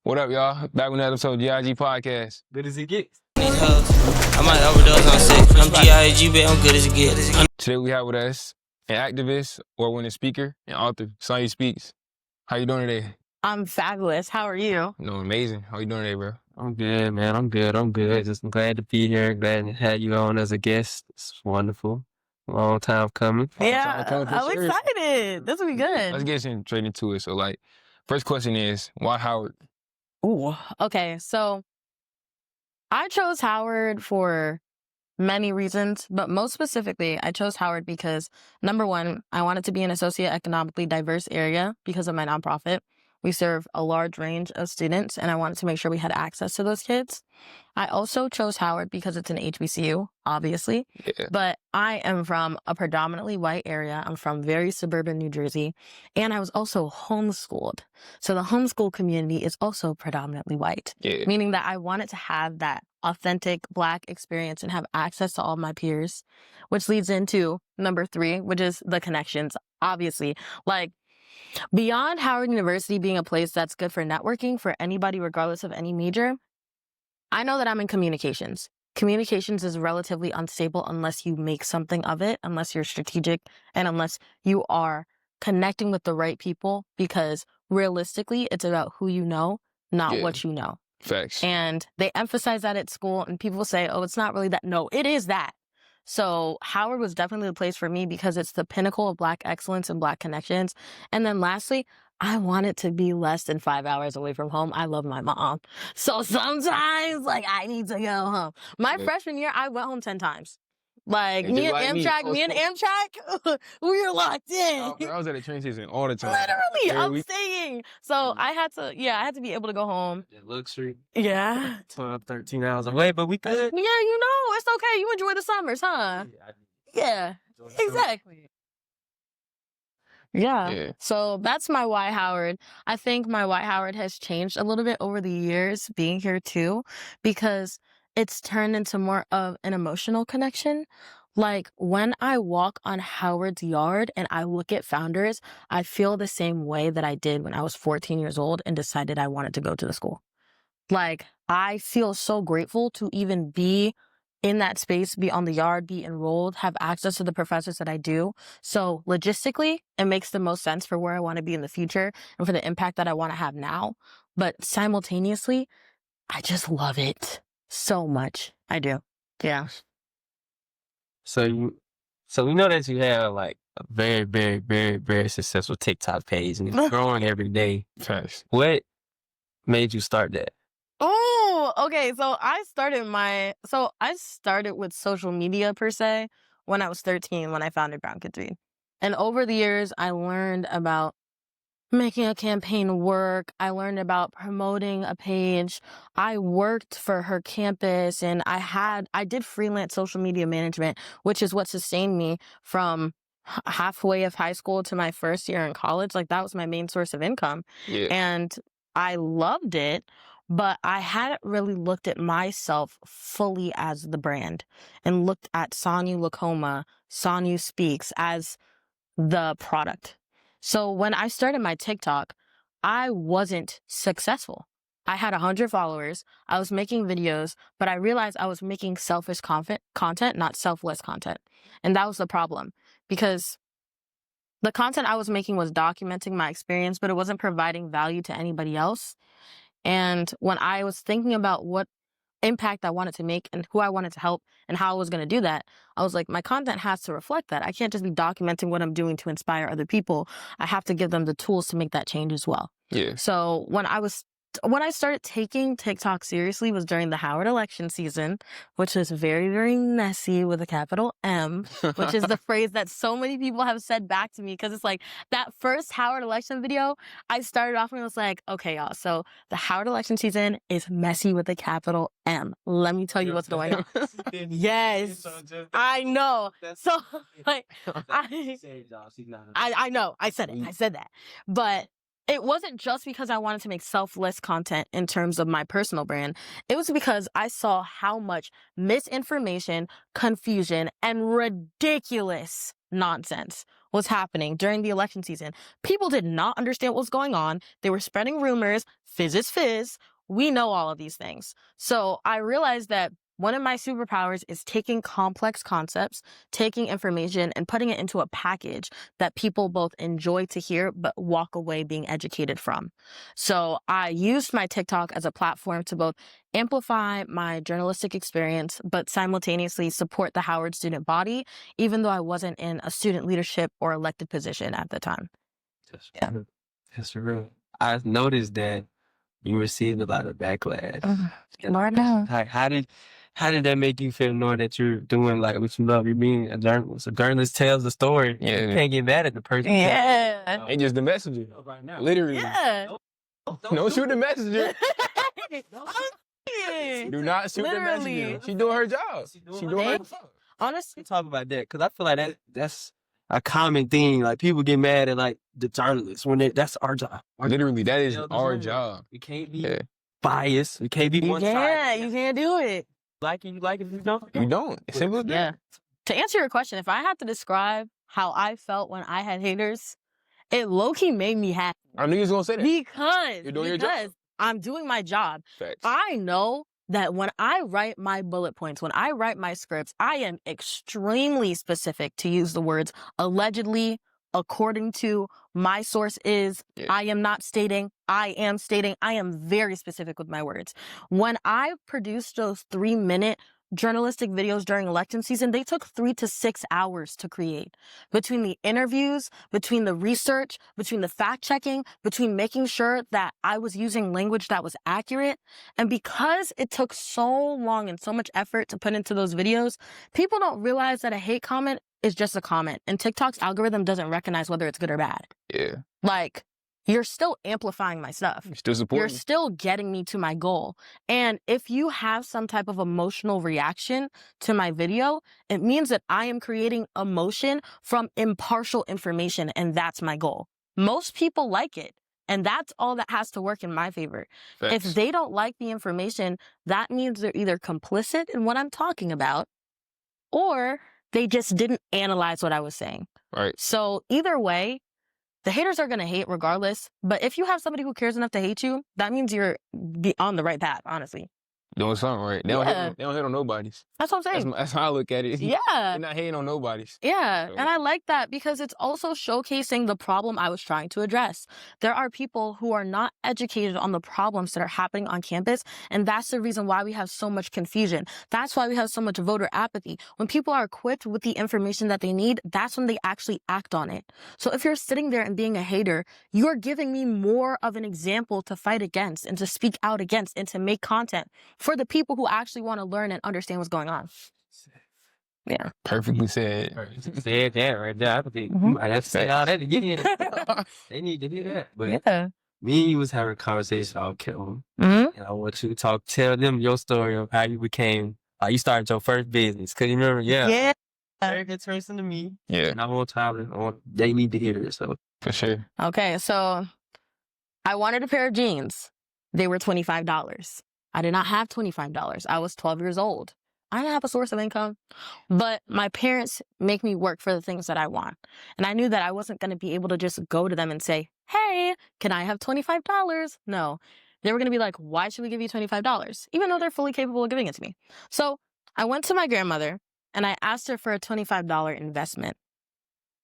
What up, y'all? Back with another episode of GIG Podcast. Good as it gets. I might overdose on sick. I'm GIG, but I'm good as it gets. Today we have with us an activist, award-winning speaker, and author, Ssanyu Speaks. How you doing today? I'm fabulous. How are you? No, amazing. How you doing today, bro? I'm good, man. I'm good. Just glad to be here. Glad to have you on as a guest. It's wonderful. Long time coming. Yeah, coming for I'm sure. excited. This will be good. Let's get straight into it. So, first question is, why Howard? Ooh, okay. So I chose Howard for many reasons, but most specifically, I chose Howard because, number one, I wanted to be an socioeconomically diverse area because of my nonprofit. We serve a large range of students, and I wanted to make sure we had access to those kids. I also chose Howard because it's an HBCU, obviously, but I am from a predominantly white area. I'm from very suburban New Jersey, and I was also homeschooled. So the homeschool community is also predominantly white, meaning that I wanted to have that authentic Black experience and have access to all my peers, which leads into number three, which is the connections, obviously. Beyond Howard University being a place that's good for networking for anybody, regardless of any major, I know that I'm in communications. Communications is relatively unstable unless you make something of it, unless you're strategic, and unless you are connecting with the right people, because realistically, it's about who you know, not what you know. Facts. And they emphasize that at school, and people say, oh, it's not really that. No, it is that. So Howard was definitely the place for me because it's the pinnacle of Black excellence and Black connections. And then lastly, I wanted to be less than 5 hours away from home. I love my mom. So sometimes, I need to go home. My freshman year, I went home 10 times. Me and Amtrak, we were locked in. I was at the train station all the time. Literally, I'm staying. So I had to be able to go home. Luxury. Yeah. 12, 13 hours away, but we good. Yeah, it's okay. You enjoy the summers, huh? Yeah, exactly. Yeah. So that's my why Howard. I think my why Howard has changed a little bit over the years being here too, because it's turned into more of an emotional connection. When I walk on Howard's yard and I look at founders, I feel the same way that I did when I was 14 years old and decided I wanted to go to the school. I feel so grateful to even be in that space, be on the yard, be enrolled, have access to the professors that I do. So logistically, it makes the most sense for where I want to be in the future and for the impact that I want to have now. But simultaneously, I just love it so much. I do. Yeah. So we know that you have a very, very, very, very successful TikTok page and it's growing every day. Facts. What made you start that? Oh, okay. So I started with social media per se when I was 13 when I founded Brown Kids Read. And over the years, I learned about making a campaign work. I learned about promoting a page. I worked for her campus and I did freelance social media management, which is what sustained me from halfway of high school to my first year in college. That was my main source of income. Yeah. And I loved it, but I hadn't really looked at myself fully as the brand and looked at Ssanyu Lacoma, Ssanyu Speaks as the product. So when I started my TikTok, I wasn't successful. I had 100 followers. I was making videos, but I realized I was making selfish content, not selfless content. And that was the problem because the content I was making was documenting my experience, but it wasn't providing value to anybody else. And when I was thinking about what impact I wanted to make and who I wanted to help and how I was going to do that, I was like, my content has to reflect that. I can't just be documenting what I'm doing to inspire other people. I have to give them the tools to make that change as well. Yeah. So when I started taking TikTok seriously was during the Howard election season, which was very, very messy with a capital M, which is the phrase that so many people have said back to me because it's that first Howard election video, I started off and I was like, okay, y'all, so the Howard election season is messy with a capital M. Let me tell you what's going on. Yes, I know. So I know, I said that. But it wasn't just because I wanted to make selfless content in terms of my personal brand. It was because I saw how much misinformation, confusion, and ridiculous nonsense was happening during the election season. People did not understand what was going on. They were spreading rumors. Fizz is fizz. We know all of these things. So I realized that one of my superpowers is taking complex concepts, taking information, and putting it into a package that people both enjoy to hear, but walk away being educated from. So I used my TikTok as a platform to both amplify my journalistic experience, but simultaneously support the Howard student body, even though I wasn't in a student leadership or elected position at the time. That's real. I noticed that you received a lot of backlash. Lord knows. How did that make you feel, knowing that you're doing like what you love? You're being a journalist. A journalist tells the story. Yeah. You can't get mad at the person. Yeah. Ain't just the messenger. Right now. Literally. Yeah. Don't shoot the messenger. Yeah. Do not shoot the Literally. messenger. She doing her job. She doing her job. Honestly, Talk about that, because I feel like that's a common thing. Like, people get mad at like the journalists when that's our job. Literally, that is Tell the our story. job. We can't be Yeah. biased. We can't be you one side. can't do it. Like it, you like it. If you don't, You don't. It's simple as that. Yeah. To answer your question, if I had to describe how I felt when I had haters, it low-key made me happy. I knew you was gonna say that. Because You're doing your job. I'm doing my job. Facts. I know that when I write my bullet points, when I write my scripts, I am extremely specific to use the words allegedly, according to, my source is, Yeah. I am not stating, I am stating. I am very specific with my words. When I produced those 3-minute journalistic videos during election season, they took 3 to 6 hours to create. Between the interviews, between the research, between the fact checking, between making sure that I was using language that was accurate. And because it took so long and so much effort to put into those videos, people don't realize that a hate comment is just a comment. And TikTok's algorithm doesn't recognize whether it's good or bad. Yeah. Like, you're still amplifying my stuff. You're still You're supporting. still getting me to my goal. And if you have some type of emotional reaction to my video, it means that I am creating emotion from impartial information, and that's my goal. Most people like it, and that's all that has to work in my favor. Facts. If they don't like the information, that means they're either complicit in what I'm talking about, or they just didn't analyze what I was saying. Right. So either way, the haters are going to hate regardless. But if you have somebody who cares enough to hate you, that means you're on the right path, honestly. Doing something right. They don't hate on nobody's. That's what I'm saying. That's how I look at it. Yeah. They're not hating on nobody's. Yeah. So- And I like that because it's also showcasing the problem I was trying to address. There are people who are not educated on the problems that are happening on campus. And that's the reason why we have so much confusion. That's why we have so much voter apathy. When people are equipped with the information that they need, that's when they actually act on it. So if you're sitting there and being a hater, you're giving me more of an example to fight against and to speak out against and to make content for the people who actually want to learn and understand what's going on. Yeah. Perfectly said. Said that right there. I think Mhm. you might have to say all that again. They need to do that. But Yeah. me and you was having a conversation off camera, Mm-hmm. and I want you to tell them your story of how you became, you started your first business. Cause you remember, Yeah. very interesting to me, Yeah, and they need to hear it. So for sure. Okay, so I wanted a pair of jeans. They were $25. I did not have $25. I was 12 years old. I didn't have a source of income, but my parents make me work for the things that I want. And I knew that I wasn't going to be able to just go to them and say, hey, can I have $25? No, they were going to be like, why should we give you $25? Even though they're fully capable of giving it to me. So I went to my grandmother and I asked her for a $25 investment.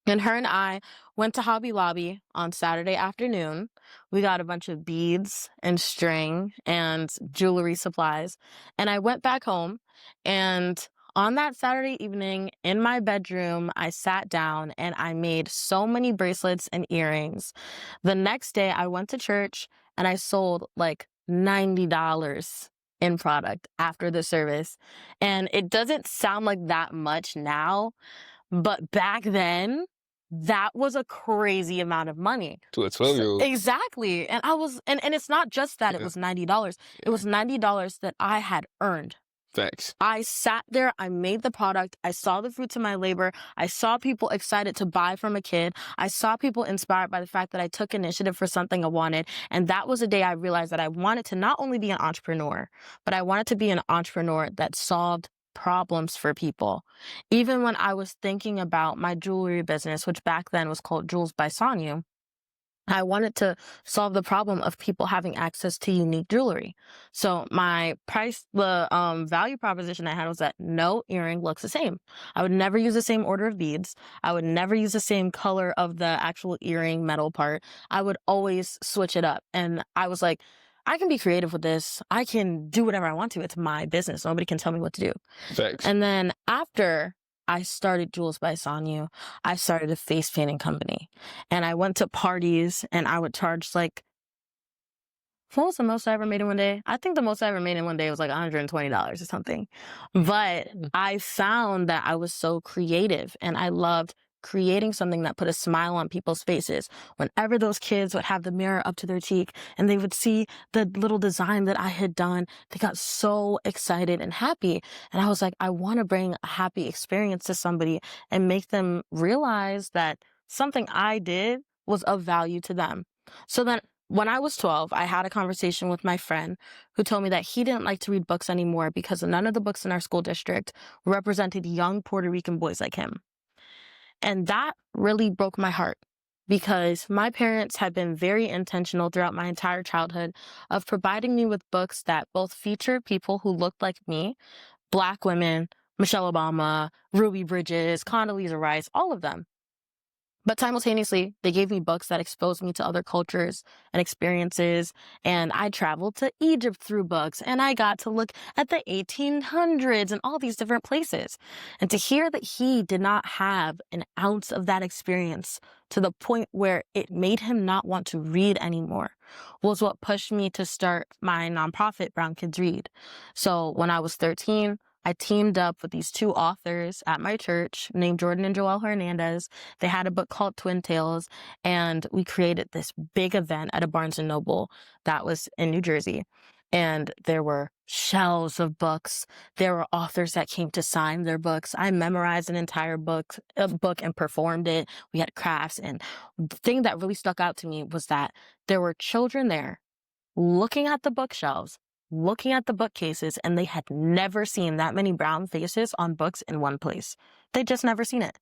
And her and I went to Hobby Lobby on Saturday afternoon. We got a bunch of beads and string and jewelry supplies. And I went back home, and on that Saturday evening in my bedroom, I sat down and I made so many bracelets and earrings. The next day I went to church and I sold like $90 in product after the service. And it doesn't sound like that much now, but back then, that was a crazy amount of money. To a 12-year-old. Exactly. And I was, and it's not just that it Yeah. was $90. It was $90 that I had earned. Facts. I sat there, I made the product, I saw the fruits of my labor, I saw people excited to buy from a kid, I saw people inspired by the fact that I took initiative for something I wanted, and that was the day I realized that I wanted to not only be an entrepreneur, but I wanted to be an entrepreneur that solved problems for people. Even when I was thinking about my jewelry business, which back then was called Jewels by Ssanyu, I wanted to solve the problem of people having access to unique jewelry. So my value proposition I had was that no earring looks the same. I would never use the same order of beads. I would never use the same color of the actual earring metal part. I would always switch it up. And I was like, I can be creative with this. I can do whatever I want to. It's my business. Nobody can tell me what to do. Facts. And then after I started Jewels by Ssanyu, I started a face painting company. And I went to parties and I would charge like, what was the most I ever made in one day? I think the most I ever made in one day was like $120 or something. But I found that I was so creative and I loved creating something that put a smile on people's faces. Whenever those kids would have the mirror up to their cheek and they would see the little design that I had done, they got so excited and happy. And I was like, I want to bring a happy experience to somebody and make them realize that something I did was of value to them. So then when I was 12, I had a conversation with my friend who told me that he didn't like to read books anymore because none of the books in our school district represented young Puerto Rican boys like him. And that really broke my heart because my parents had been very intentional throughout my entire childhood of providing me with books that both featured people who looked like me, Black women, Michelle Obama, Ruby Bridges, Condoleezza Rice, all of them. But simultaneously, they gave me books that exposed me to other cultures and experiences. And I traveled to Egypt through books and I got to look at the 1800s and all these different places. And to hear that he did not have an ounce of that experience to the point where it made him not want to read anymore was what pushed me to start my nonprofit, Brown Kids Read. So when I was 13, I teamed up with these two authors at my church named Jordan and Joelle Hernandez. They had a book called Twin Tales, and we created this big event at a Barnes & Noble that was in New Jersey. And there were shelves of books. There were authors that came to sign their books. I memorized an entire book and performed it. We had crafts. And the thing that really stuck out to me was that there were children there looking at the bookshelves, looking at the bookcases, and they had never seen that many brown faces on books in one place. They'd just never seen it.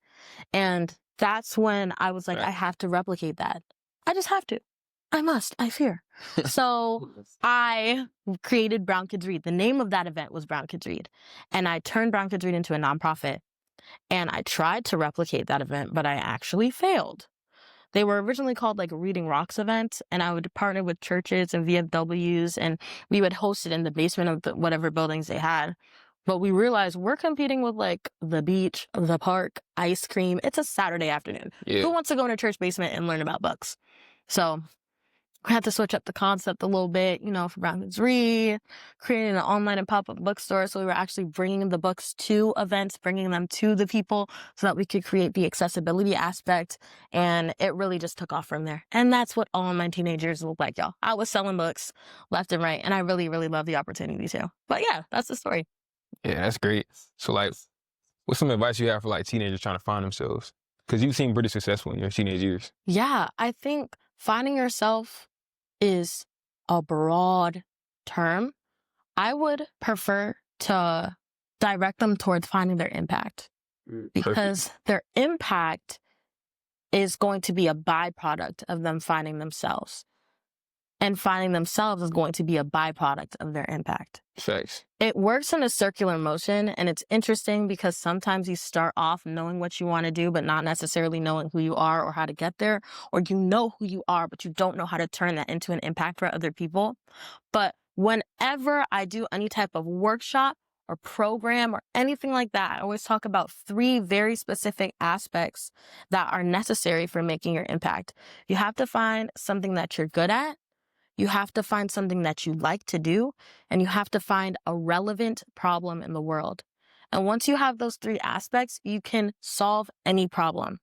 And that's when I was like, I have to replicate that. I just have to. I must. I fear. So I created Brown Kids Read. The name of that event was Brown Kids Read. And I turned Brown Kids Read into a nonprofit. And I tried to replicate that event, but I actually failed. They were originally called like Reading Rocks events, and I would partner with churches and VFWs, and we would host it in the basement of whatever buildings they had. But we realized we're competing with like the beach, the park, ice cream. It's a Saturday afternoon. Yeah. Who wants to go in a church basement and learn about books? So we had to switch up the concept a little bit, for Brown Kids Read, creating an online and pop-up bookstore. So we were actually bringing the books to events, bringing them to the people so that we could create the accessibility aspect. And it really just took off from there. And that's what all my teenagers look like, y'all. I was selling books left and right. And I really, really love the opportunity too. But yeah, that's the story. Yeah, that's great. So like, what's some advice you have for like teenagers trying to find themselves? Because you seem pretty successful in your teenage years. Yeah, I think finding yourself is a broad term. I would prefer to direct them towards finding their impact because their impact is going to be a byproduct of them finding themselves. And finding themselves is going to be a byproduct of their impact. Facts. It works in a circular motion, and it's interesting because sometimes you start off knowing what you want to do, but not necessarily knowing who you are or how to get there, or you know who you are, but you don't know how to turn that into an impact for other people. But whenever I do any type of workshop or program or anything like that, I always talk about 3 very specific aspects that are necessary for making your impact. You have to find something that you're good at. You have to find something that you like to do, and you have to find a relevant problem in the world. And once you have those 3 aspects, you can solve any problem.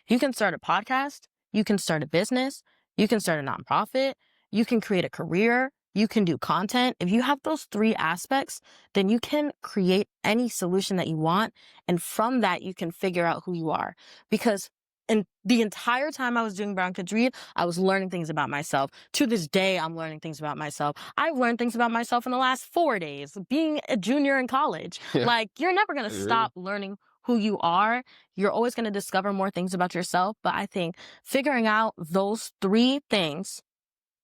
You can start a podcast, you can start a business, you can start a nonprofit, you can create a career, you can do content. If you have those 3 aspects, then you can create any solution that you want. And from that, you can figure out who you are. Because and the entire time I was doing Brown Kids Read, I was learning things about myself. To this day, I'm learning things about myself. I've learned things about myself in the last 4 days, being a junior in college. Yeah. Like, you're never going to stop learning who you are. You're always going to discover more things about yourself. But I think figuring out those 3 things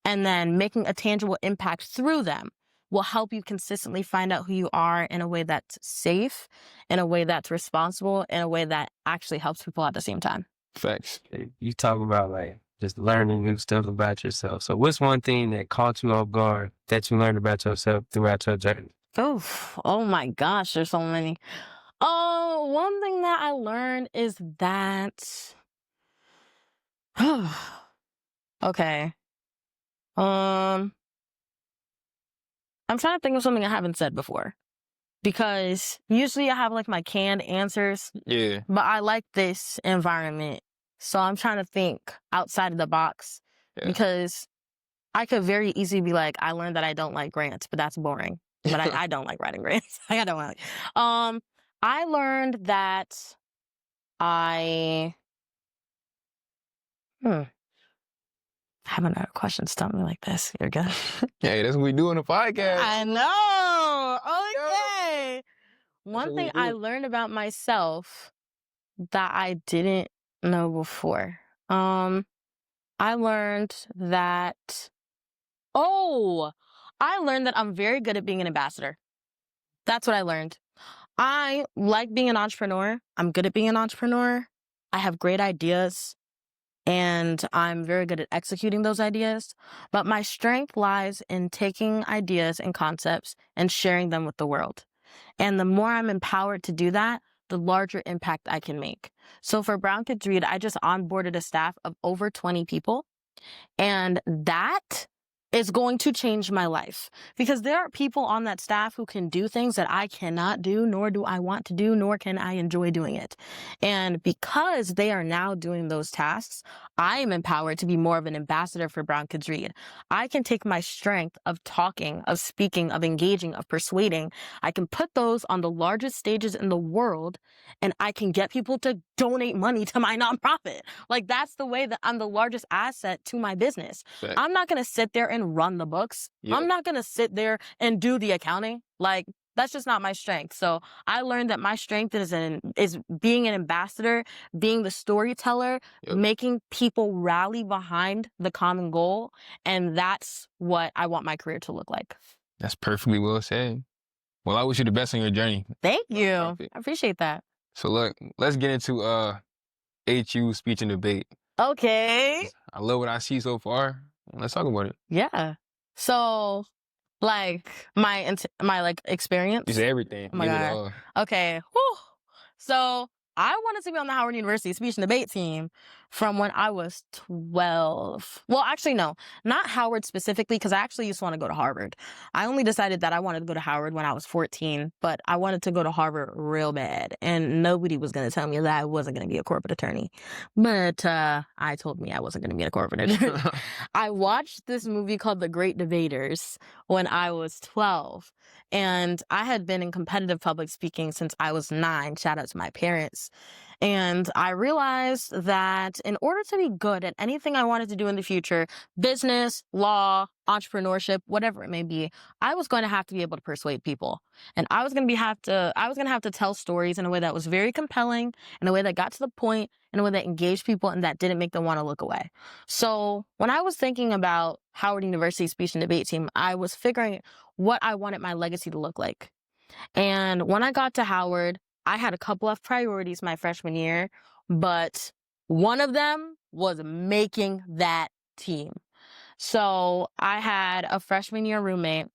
and then making a tangible impact through them will help you consistently find out who you are in a way that's safe, in a way that's responsible, in a way that actually helps people at the same time. Facts. You talk about like just learning new stuff about yourself. So what's one thing that caught you off guard that you learned about yourself throughout your journey? Oh my gosh, there's so many. One thing that I learned is that okay. I'm trying to think of something I haven't said before. Because usually I have like my canned answers. Yeah. But I like this environment. So I'm trying to think outside of the box. Yeah. Because I could very easily be like, I learned that I don't like grants, but that's boring. But I don't like writing grants. I don't like. I learned that I haven't had a question stump me like this. You're good. Hey, that's what we do on the podcast. I know. Okay. One what thing we I do. learned about myself that I didn't know before. I learned that I'm very good at being an ambassador. That's what I learned. I like being an entrepreneur. I'm good at being an entrepreneur. I have great ideas and I'm very good at executing those ideas. But my strength lies in taking ideas and concepts and sharing them with the world. And the more I'm empowered to do that, the larger impact I can make. So for Brown Kids Read, I just onboarded a staff of over 20 people. And that is going to change my life because there are people on that staff who can do things that I cannot do, nor do I want to do, nor can I enjoy doing it. And because they are now doing those tasks, I am empowered to be more of an ambassador for Brown Kids Read. I can take my strength of talking, of speaking, of engaging, of persuading. I can put those on the largest stages in the world and I can get people to donate money to my nonprofit. Like that's the way that I'm the largest asset to my business. Fact. I'm not going to sit there and run the books. Yeah. I'm not going to sit there and do the accounting. Like that's just not my strength. So I learned that my strength is being an ambassador, being the storyteller, Yep. making people rally behind the common goal. And that's what I want my career to look like. That's perfectly well said. Well, I wish you the best on your journey. Thank you. Perfect. I appreciate that. So look, let's get into HU speech and debate. Okay. I love what I see so far. Let's talk about it. Yeah. So like my like experience. You said everything. Oh my Give it God. all. Okay. Whew. So I wanted to be on the Howard University speech and debate team from when I was 12. Well, actually, no, not Howard specifically, because I actually used to want to go to Harvard. I only decided that I wanted to go to Howard when I was 14, but I wanted to go to Harvard real bad. And nobody was going to tell me that I wasn't going to be a corporate attorney. But I told me I wasn't going to be a corporate attorney. I watched this movie called The Great Debaters when I was 12. And I had been in competitive public speaking since I was 9. Shout out to my parents. And I realized that in order to be good at anything I wanted to do in the future, business, law, entrepreneurship, whatever it may be, I was going to have to be able to persuade people. And I was going to have to tell stories in a way that was very compelling, in a way that got to the point, in a way that engaged people and that didn't make them want to look away. So when I was thinking about Howard University speech and debate team, I was figuring what I wanted my legacy to look like. And when I got to Howard, I had a couple of priorities my freshman year, but one of them was making that team. So I had a freshman year roommate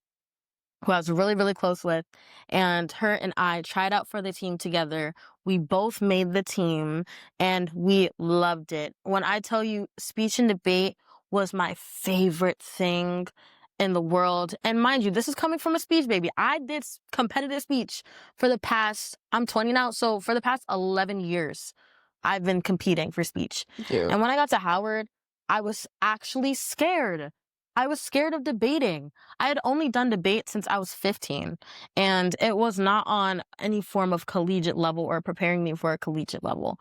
who I was really, really close with, and her and I tried out for the team together. We both made the team, and we loved it. When I tell you speech and debate was my favorite thing in the world. And mind you, this is coming from a speech baby. I did competitive speech for the past, I'm 20 now, so for the past 11 years, I've been competing for speech. Yeah. And when I got to Howard, I was actually scared. I was scared of debating. I had only done debate since I was 15, and it was not on any form of collegiate level or preparing me for a collegiate level.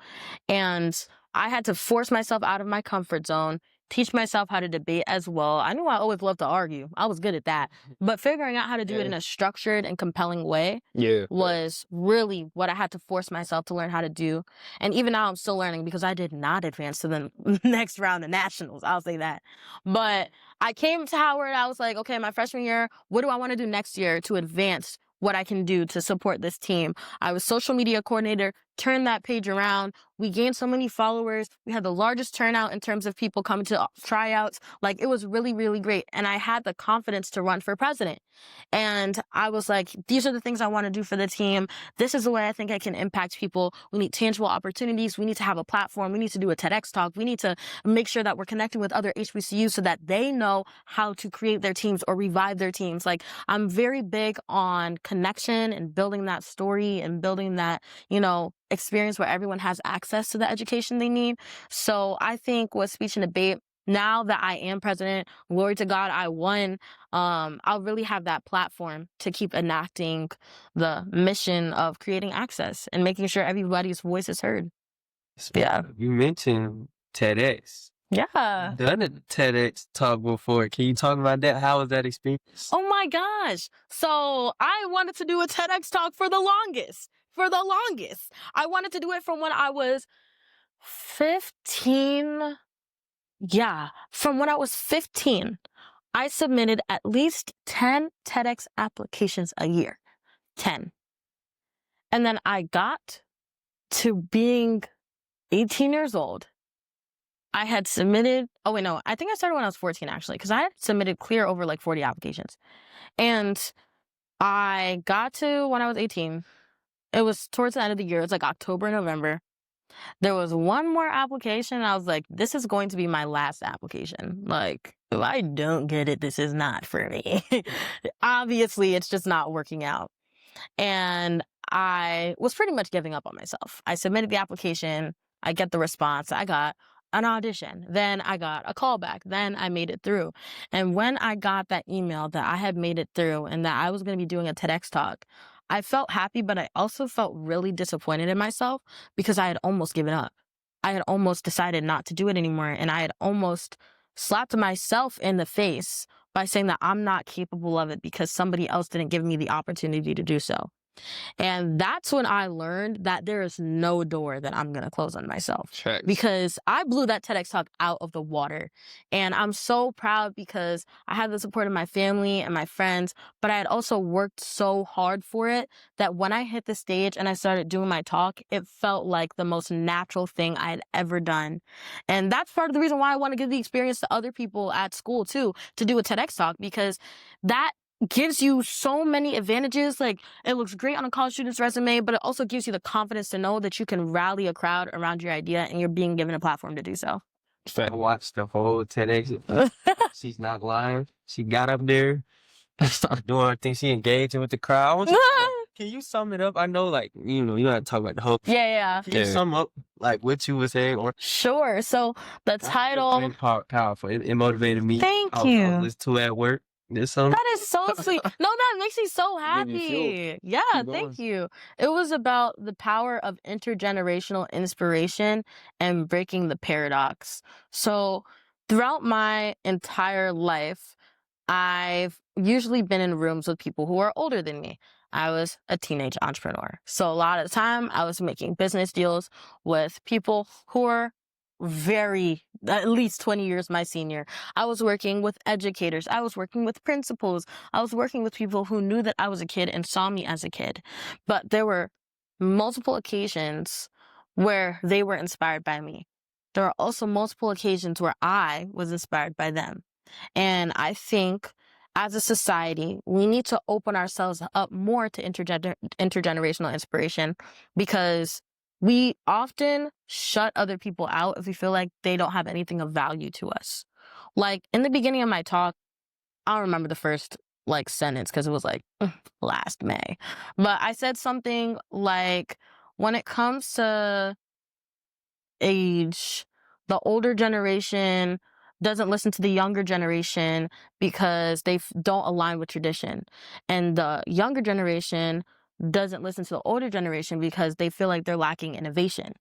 And I had to force myself out of my comfort zone, teach myself how to debate as well. I knew I always loved to argue. I was good at that. But figuring out how to do it in a structured and compelling way was really what I had to force myself to learn how to do. And even now I'm still learning because I did not advance to the next round of nationals. I'll say that. But I came to Howard. I was like, okay, my freshman year, what do I want to do next year to advance what I can do to support this team? I was social media coordinator, turned that page around. We gained so many followers. We had the largest turnout in terms of people coming to tryouts. Like, it was really, really great. And I had the confidence to run for president. And I was like, these are the things I want to do for the team. This is the way I think I can impact people. We need tangible opportunities. We need to have a platform. We need to do a TEDx talk. We need to make sure that we're connecting with other HBCUs so that they know how to create their teams or revive their teams. Like, I'm very big on connection and building that story and building that, experience where everyone has access to the education they need. So I think with speech and debate, now that I am president, glory to God, I won. I'll really have that platform to keep enacting the mission of creating access and making sure everybody's voice is heard. Yeah. You mentioned TEDx. Yeah. You've done a TEDx talk before. Can you talk about that? How was that experience? Oh my gosh. So I wanted to do a TEDx talk for the longest. I wanted to do it from when I was 15. Yeah, from when I was 15, I submitted at least 10 TEDx applications a year. 10. And then I got to being 18 years old. I had submitted, I think I started when I was 14 actually, because I had submitted clear over like 40 applications. And I got to when I was 18. It was towards the end of the year. It was like October, November. There was one more application. I was like, this is going to be my last application. Like, if I don't get it, this is not for me. Obviously, it's just not working out. And I was pretty much giving up on myself. I submitted the application. I get the response. I got an audition. Then I got a callback. Then I made it through. And when I got that email that I had made it through and that I was going to be doing a TEDx talk, I felt happy, but I also felt really disappointed in myself because I had almost given up. I had almost decided not to do it anymore. And I had almost slapped myself in the face by saying that I'm not capable of it because somebody else didn't give me the opportunity to do so. And that's when I learned that there is no door that I'm going to close on myself. Checks. Because I blew that TEDx talk out of the water. And I'm so proud because I had the support of my family and my friends, but I had also worked so hard for it that when I hit the stage and I started doing my talk, it felt like the most natural thing I had ever done. And that's part of the reason why I want to give the experience to other people at school too, to do a TEDx talk, because that gives you so many advantages. Like, it looks great on a college student's resume, but it also gives you the confidence to know that you can rally a crowd around your idea and you're being given a platform to do so. I watched the whole TEDx. She's not lying. She got up there, started doing her thing. She engaging with the crowd. Can you sum it up? I know, you don't have to talk about the whole. Yeah. Can you sum up what you were saying? Or Sure. So the title. Powerful. It motivated me. Thank I you. was listening to it at work. That is so sweet. No, that makes me so happy. Yeah, thank you. It was about the power of intergenerational inspiration and breaking the paradox. So throughout my entire life, I've usually been in rooms with people who are older than me. I was a teenage entrepreneur. So a lot of the time I was making business deals with people who are at least 20 years my senior. I was working with educators. I was working with principals. I was working with people who knew that I was a kid and saw me as a kid. But there were multiple occasions where they were inspired by me. There are also multiple occasions where I was inspired by them. And I think as a society, we need to open ourselves up more to intergenerational inspiration, because we often shut other people out if we feel like they don't have anything of value to us. Like, in the beginning of my talk, I don't remember the first sentence because it was last May. But I said something like, when it comes to age, the older generation doesn't listen to the younger generation because they don't align with tradition. And the younger generation doesn't listen to the older generation because they feel like they're lacking innovation.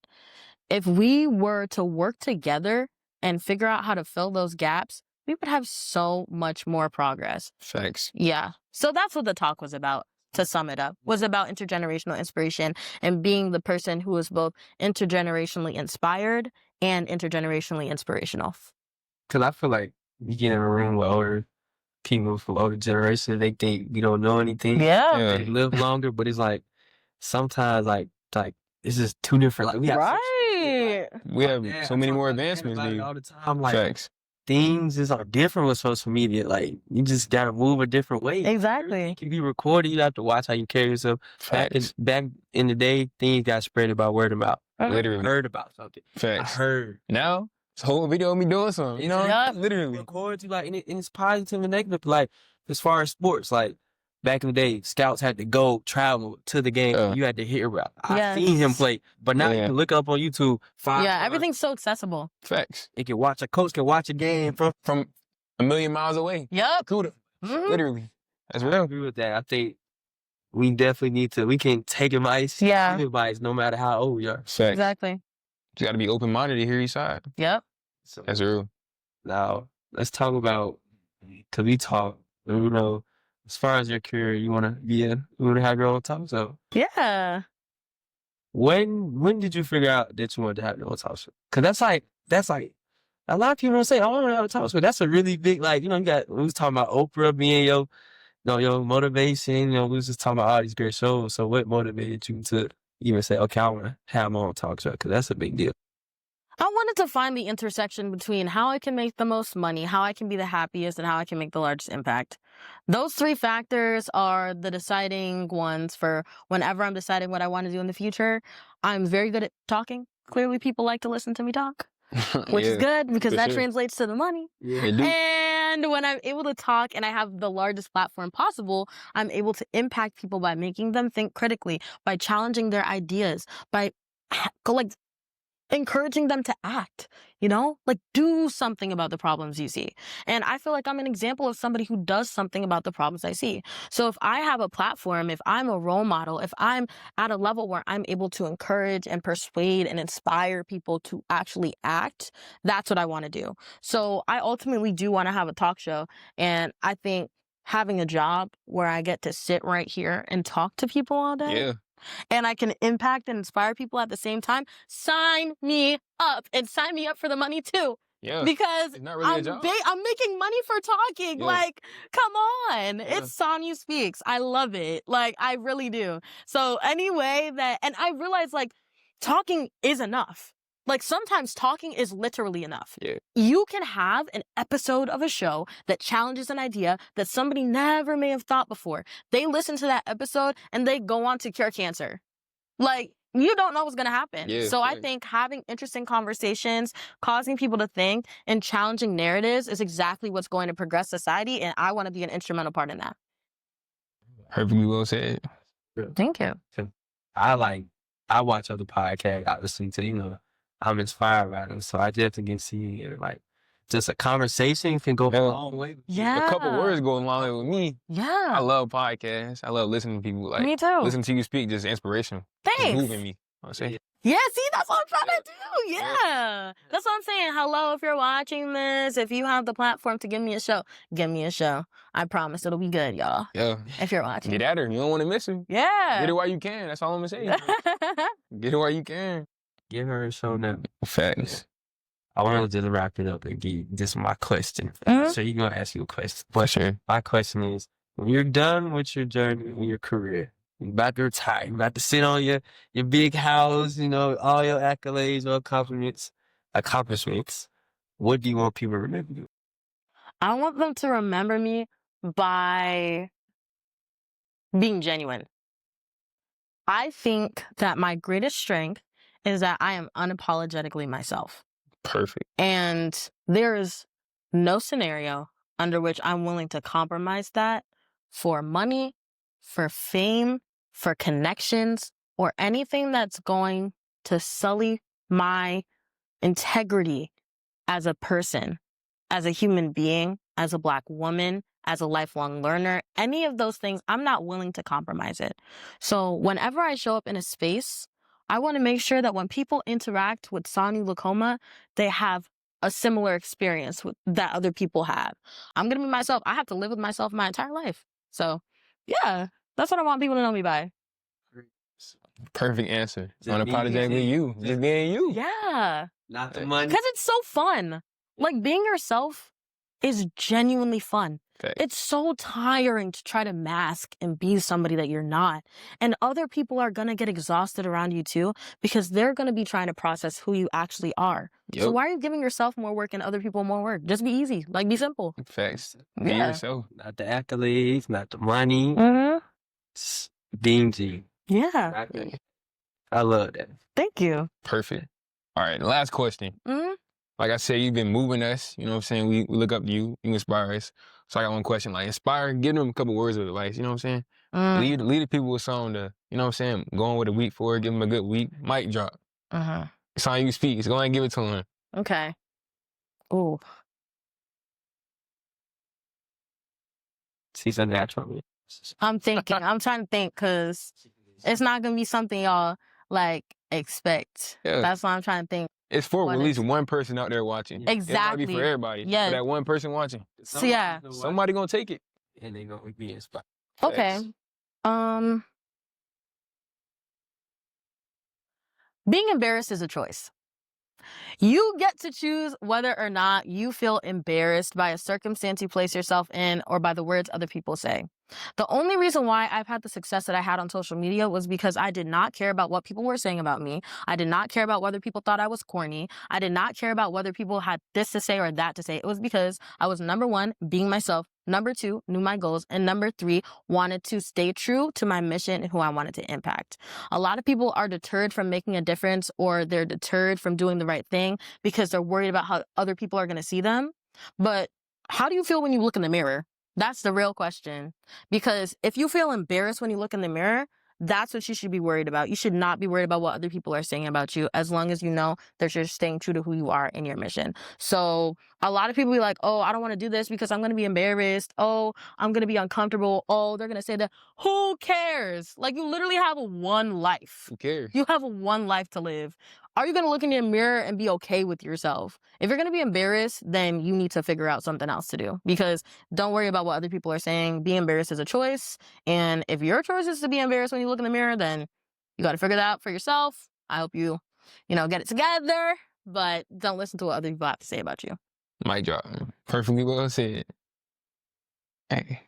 if we were to work together and figure out how to fill those gaps, we would have so much more progress. Facts. Yeah. So that's what the talk was about, to sum it up, was about intergenerational inspiration and being the person who is both intergenerationally inspired and intergenerationally inspirational. Because I feel like you get in a room with older people from older generations, they think we don't know anything. Yeah. They live longer, but it's like sometimes like it's just two different. Like we have Right. We have so many more advancements than you. all the time. Like Facts. things are different with social media. Like you just gotta move a different way. Exactly. Everything can be recorded. You have to watch how you carry yourself. Facts. Back in the day, things got spread about word of mouth. I Literally. heard about something. Facts. I heard. Now, it's a whole video of me doing something. You know? Yup. Literally. Record you like, and it's positive and negative. Like as far as sports, like back in the day, scouts had to go travel to the game. You had to hear about. I seen him play, but now you can look up on YouTube. Everything's so accessible. Facts. You can watch. A coach can watch a game from a million miles away. Yep. Cool. Mhm. Literally. That's I real. agree with that. I think we definitely need to. We can take advice. Yeah. Give advice, no matter how old we are. Facts. Exactly. You got to be open minded to hear each side. Yep. So That's real. now let's talk about. Cause we talk. You know, as far as your career, you want to be in. You want to have your own talk show. Yeah. When did you figure out that you wanted to have your own talk show? Cause that's like a lot of people don't say I want to have a talk show. That's a really big we was talking about Oprah being your motivation. We was just talking about all these great shows. So what motivated you to even say, okay, I want to have my own talk show? Cause that's a big deal. I wanted to find the intersection between how I can make the most money, how I can be the happiest, and how I can make the largest impact. Those three factors are the deciding ones for whenever I'm deciding what I want to do in the future. I'm very good at talking. Clearly, people like to listen to me talk, which is good because for that sure. translates to the money. They do. And when I'm able to talk and I have the largest platform possible, I'm able to impact people by making them think critically, by challenging their ideas, by encouraging them to act, do something about the problems you see. And I feel like I'm an example of somebody who does something about the problems I see. So if I have a platform, if I'm a role model, if I'm at a level where I'm able to encourage and persuade and inspire people to actually act, that's what I want to do. So I ultimately do want to have a talk show. And I think having a job where I get to sit right here and talk to people all day. Yeah. And I can impact and inspire people at the same time, sign me up and sign me up for the money too. Yeah. Because It's not really a job. I'm making money for talking. Yeah. Come on. Yeah. It's Ssanyu Speaks. I love it. I really do. So anyway and I realize talking is enough. Sometimes talking is literally enough. Yeah. You can have an episode of a show that challenges an idea that somebody never may have thought before. They listen to that episode and they go on to cure cancer. You don't know what's going to happen. Yeah, so I right. think having interesting conversations, causing people to think, and challenging narratives is exactly what's going to progress society, and I want to be an instrumental part in that. Perfectly well said. Thank you. I watch other podcasts, obviously, to I'm inspired by them. So I definitely can see it. Just a conversation can go a long way. Yeah. A couple words go a long way with me. Yeah. I love podcasts. I love listening to people. Me too. Listen to you speak, just inspirational. Just Thanks. moving me. I say. Yeah, see, that's what I'm trying to do. Yeah. That's what I'm saying. Hello, if you're watching this, if you have the platform to give me a show, give me a show. I promise it'll be good, y'all. Yeah. If you're watching. Get at her. You don't want to miss her. Yeah. Get it while you can. That's all I'm going to say. Get it while you can. Give her a show now. Facts. I want to just wrap it up and give this my question. Mhm. So you're going to ask you a question. For sure. My question is, when you're done with your journey, in your career, you're about to retire, you're about to sit on your big house, all your accolades, your accomplishments, what do you want people to remember you? I want them to remember me by being genuine. I think that my greatest strength is that I am unapologetically myself. Perfect. And there is no scenario under which I'm willing to compromise that for money, for fame, for connections, or anything that's going to sully my integrity as a person, as a human being, as a Black woman, as a lifelong learner. Any of those things, I'm not willing to compromise it. So whenever I show up in a space, I want to make sure that when people interact with Ssanyu Lacoma, they have a similar experience that other people have. I'm going to be myself. I have to live with myself my entire life. So, yeah, that's what I want people to know me by. Perfect answer. Just Unapologetically being you. Just being you. Yeah. Not the money. Because it's so fun. Like, being yourself is genuinely fun. Okay. It's so tiring to try to mask and be somebody that you're not. And other people are going to get exhausted around you too, because they're going to be trying to process who you actually are. So Yep. why are you giving yourself more work and other people more work? Just be easy. Like, be simple. Facts. Be Yeah. yourself. Not the accolades, not the money. Mm-hmm. It's being you. Yeah. I love that. Thank you. Perfect. All right, last question. Mm-hmm. Like I said, you've been moving us. You know what I'm saying? We look up to you. You inspire us. So I got one question. Like, give them a couple words of advice. You know what I'm saying? Lead the people with something to, you know what I'm saying? Go on with a week for it. Give them a good week. Mic drop. Uh-huh. It's how you speak. Go ahead and give it to them. Okay. Ooh. She's a natural. I'm thinking. I'm trying to think because it's not going to be something y'all, like, expect. Yeah. That's why I'm trying to think. It's for What at least is- one person out there watching. It might Exactly. be for everybody. Yeah. For that one person watching. So, yeah. Somebody gonna take it. And they gonna be inspired. Okay. Facts. Being embarrassed is a choice. You get to choose whether or not you feel embarrassed by a circumstance you place yourself in or by the words other people say. The only reason why I've had the success that I had on social media was because I did not care about what people were saying about me. I did not care about whether people thought I was corny. I did not care about whether people had this to say or that to say. It was because I was, number one, being myself. Number two, knew my goals. And number three, wanted to stay true to my mission and who I wanted to impact. A lot of people are deterred from making a difference, or they're deterred from doing the right thing because they're worried about how other people are going to see them. But how do you feel when you look in the mirror? That's the real question. Because if you feel embarrassed when you look in the mirror, that's what you should be worried about. You should not be worried about what other people are saying about you, as long as you know that you're staying true to who you are in your mission. So a lot of people be like, oh, I don't want to do this because I'm going to be embarrassed. Oh, I'm going to be uncomfortable. Oh, they're going to say that. Who cares? Like, you literally have one life. Who cares? You have one life to live. Are you going to look in your mirror and be okay with yourself? If you're going to be embarrassed, then you need to figure out something else to do, because don't worry about what other people are saying. Being embarrassed is a choice. And if your choice is to be embarrassed when you look in the mirror, then you got to figure that out for yourself. I hope you get it together, but don't listen to what other people have to say about you. Mic drop. Perfectly well said. Hey.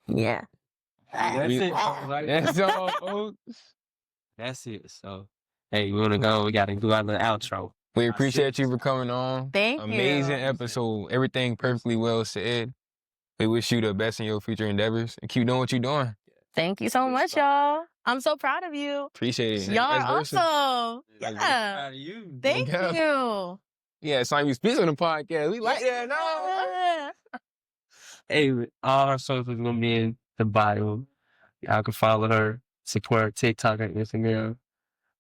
Yeah. That's it. That's all, folks. That's it. So, hey, we want to go. We got to do our little outro. We appreciate you for coming on. Thank you. Amazing episode. Everything perfectly well said. We wish you the best in your future endeavors and keep doing what you're doing. Thank you so much, y'all. I'm so proud of you. Appreciate it. Y'all are Vice versa. awesome. Yeah. Proud of you. Thank you. Yeah, Ssanyu speaks on the podcast. We like that. No. Hey, all our socials are going to be in the bio. Y'all can follow her, support her TikTok and Instagram,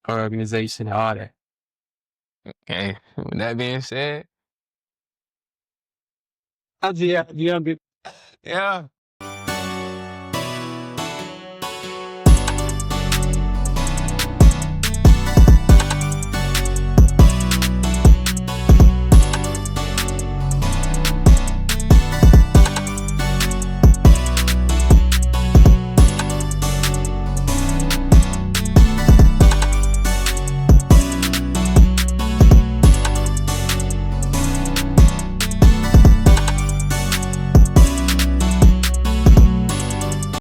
her organization, all that. Okay. With that being said, Yeah. yeah.